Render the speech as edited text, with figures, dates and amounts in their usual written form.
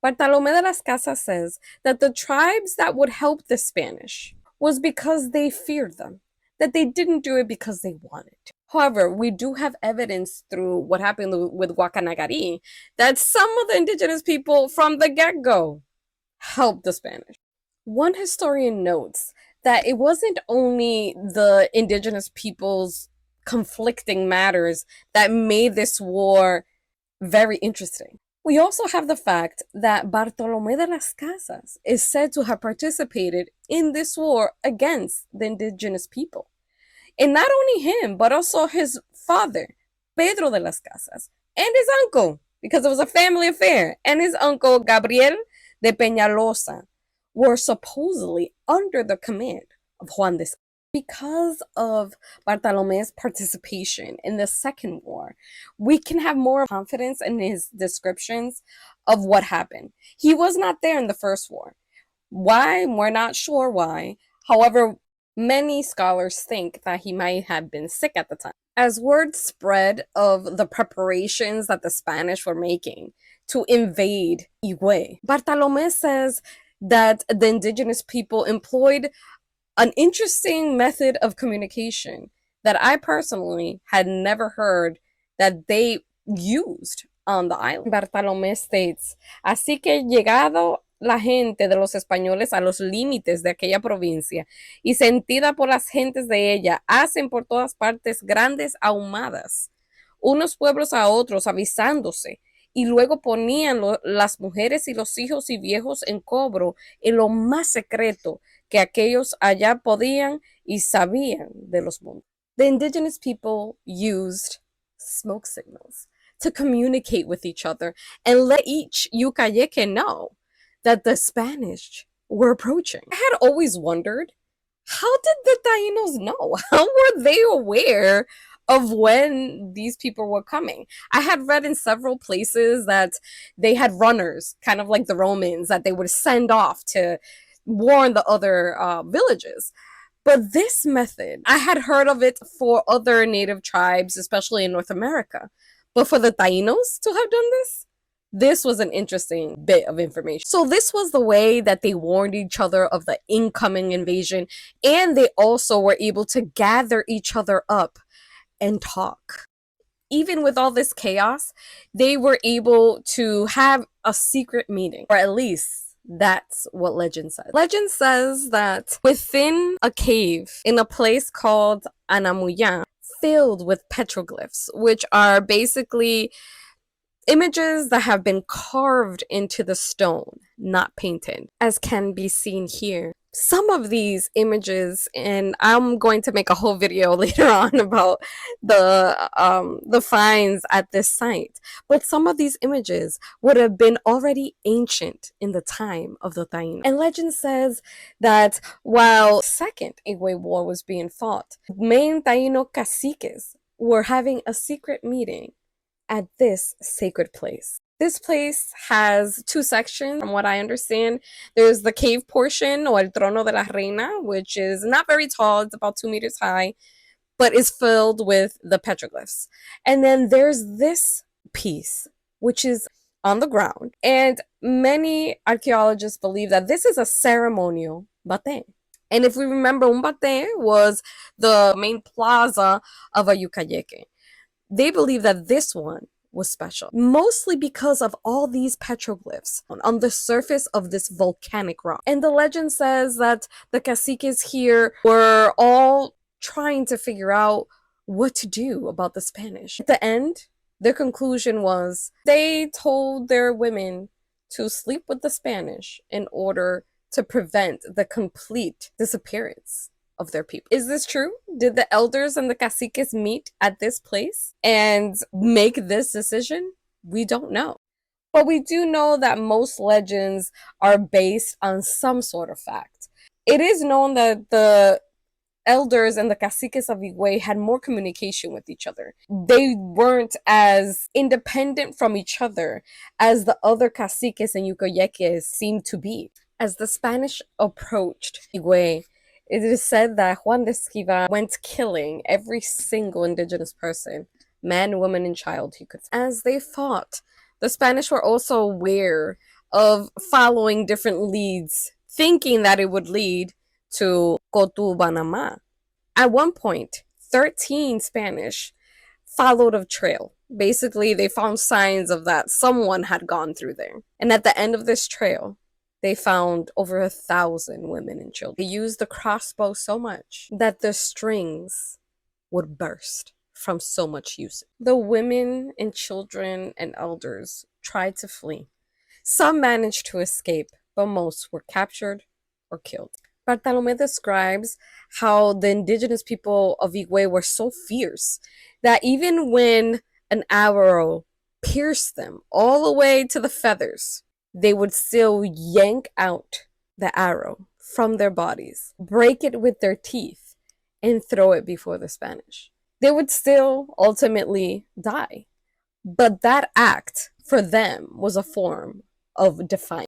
Bartolomé de las Casas says that the tribes that would help the Spanish was because they feared them, that they didn't do it because they wanted to. However, we do have evidence through what happened with Guacanagari that some of the indigenous people from the get-go helped the Spanish. One historian notes that it wasn't only the indigenous people's conflicting matters that made this war very interesting. We also have the fact that Bartolomé de las Casas is said to have participated in this war against the indigenous people. And not only him, but also his father, Pedro de las Casas, and his uncle, because it was a family affair, and his uncle, Gabriel de Peñalosa, were supposedly under the command of Juan de. Because of Bartolomé's participation in the Second War, we can have more confidence in his descriptions of what happened. He was not there in the First War. Why? We're not sure why. However, many scholars think that he might have been sick at the time. As word spread of the preparations that the Spanish were making to invade Higuey, Bartolomé says that the indigenous people employed an interesting method of communication that I personally had never heard that they used on the island. Bartolomé states, así que llegado la gente de los españoles a los límites de aquella provincia y sentida por las gentes de ella, hacen por todas partes grandes ahumadas, unos pueblos a otros avisándose, y luego ponían las mujeres y los hijos y viejos en cobro en lo más secreto que aquellos allá podían y sabían de los mundos. The indigenous people used smoke signals to communicate with each other and let each Yucayeque know that the Spanish were approaching. I had always wondered, how did the Tainos know? How were they aware of when these people were coming? I had read in several places that they had runners, kind of like the Romans, that they would send off to warn the other villages. But this method, I had heard of it for other native tribes, especially in North America. But for the Tainos to have done this was an interesting bit of information. So this was the way that they warned each other of the incoming invasion, and they also were able to gather each other up and talk. Even with all this chaos, they were able to have a secret meeting, or at least that's what legend says. Legend says that within a cave in a place called Anamuya, filled with petroglyphs, which are basically images that have been carved into the stone, not painted, as can be seen here. Some of these images, and I'm going to make a whole video later on about the finds at this site, but some of these images would have been already ancient in the time of the Taina. And legend says that while Second Higuey War was being fought, main Taino caciques were having a secret meeting at this sacred place. This place has two sections, from what I understand. There's the cave portion, or el trono de la reina, which is not very tall, it's about 2 meters high, but is filled with the petroglyphs. And then there's this piece, which is on the ground, and many archaeologists believe that this is a ceremonial bate. And if we remember, un bate was the main plaza of a Yucayeque. They believe that this one was special, mostly because of all these petroglyphs on the surface of this volcanic rock. And the legend says that the caciques here were all trying to figure out what to do about the Spanish. At the end, their conclusion was they told their women to sleep with the Spanish in order to prevent the complete disappearance of their people. Is this true? Did the elders and the caciques meet at this place and make this decision? We don't know. But we do know that most legends are based on some sort of fact. It is known that the elders and the caciques of Higuey had more communication with each other. They weren't as independent from each other as the other caciques and Yucayeques seemed to be. As the Spanish approached Higuey, it is said that Juan de Esquiva went killing every single indigenous person, man, woman, and child he could. As they fought, the Spanish were also aware of following different leads, thinking that it would lead to COTUBANAMA. At one point, 13 Spanish followed a trail. Basically, they found signs of that someone had gone through there. And at the end of this trail, they found over 1,000 women and children. They used the crossbow so much that the strings would burst from so much use. The women and children and elders tried to flee. Some managed to escape, but most were captured or killed. Bartolome describes how the indigenous people of Higuey were so fierce that even when an arrow pierced them all the way to the feathers, they would still yank out the arrow from their bodies, break it with their teeth, and throw it before the Spanish. They would still ultimately die. But that act for them was a form of defiance.